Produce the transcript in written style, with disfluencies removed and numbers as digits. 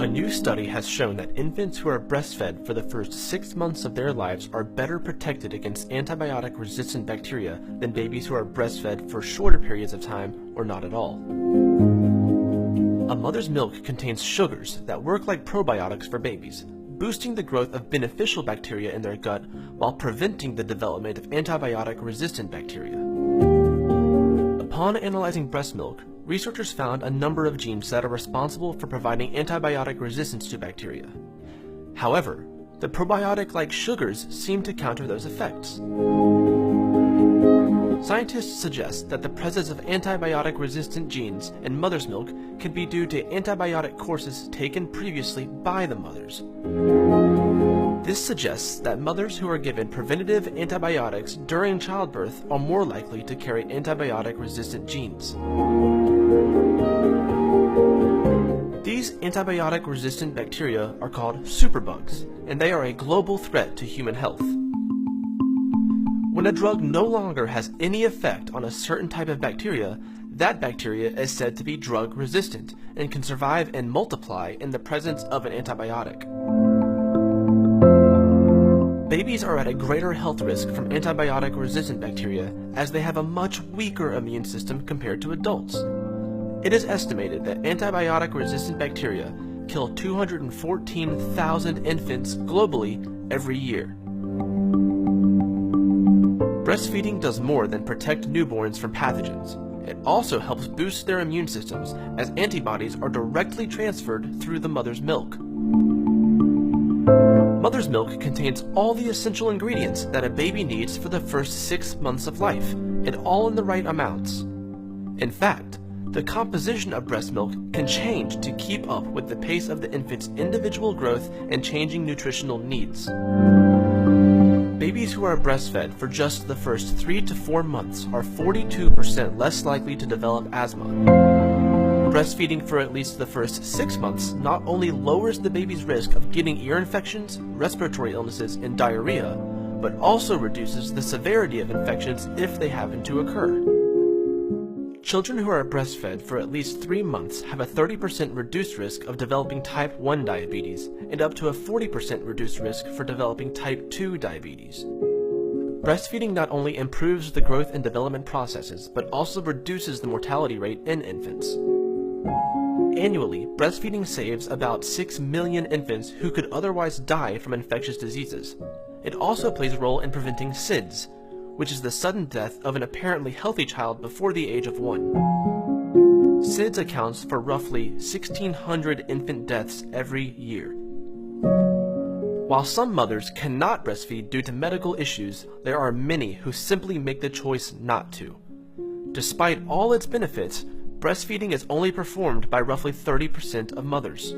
A new study has shown that infants who are breastfed for the first 6 months of their lives are better protected against antibiotic-resistant bacteria than babies who are breastfed for shorter periods of time or not at all. A mother's milk contains sugars that work like probiotics for babies, boosting the growth of beneficial bacteria in their gut while preventing the development of antibiotic-resistant bacteria. Upon analyzing breast milk, researchers found a number of genes that are responsible for providing antibiotic resistance to bacteria. However, the probiotic-like sugars seem to counter those effects. Scientists suggest that the presence of antibiotic-resistant genes in mother's milk could be due to antibiotic courses taken previously by the mothers. This suggests that mothers who are given preventative antibiotics during childbirth are more likely to carry antibiotic-resistant genes. These antibiotic-resistant bacteria are called superbugs, and they are a global threat to human health. When a drug no longer has any effect on a certain type of bacteria, that bacteria is said to be drug-resistant and can survive and multiply in the presence of an antibiotic. Babies are at a greater health risk from antibiotic-resistant bacteria as they have a much weaker immune system compared to adults. It is estimated that antibiotic-resistant bacteria kill 214,000 infants globally every year. Breastfeeding does more than protect newborns from pathogens. It also helps boost their immune systems as antibodies are directly transferred through the mother's milk. Mother's milk contains all the essential ingredients that a baby needs for the first 6 months of life, and all in the right amounts. In fact, the composition of breast milk can change to keep up with the pace of the infant's individual growth and changing nutritional needs. Babies who are breastfed for just the first 3 to 4 months are 42% less likely to develop asthma. Breastfeeding for at least the first 6 months not only lowers the baby's risk of getting ear infections, respiratory illnesses, and diarrhea, but also reduces the severity of infections if they happen to occur. Children who are breastfed for at least 3 months have a 30% reduced risk of developing type 1 diabetes and up to a 40% reduced risk for developing type 2 diabetes. Breastfeeding not only improves the growth and development processes, but also reduces the mortality rate in infants. Annually, breastfeeding saves about 6 million infants who could otherwise die from infectious diseases. It also plays a role in preventing SIDS, which is the sudden death of an apparently healthy child before the age of 1. SIDS accounts for roughly 1,600 infant deaths every year. While some mothers cannot breastfeed due to medical issues, there are many who simply make the choice not to. Despite all its benefits, breastfeeding is only performed by roughly 30% of mothers.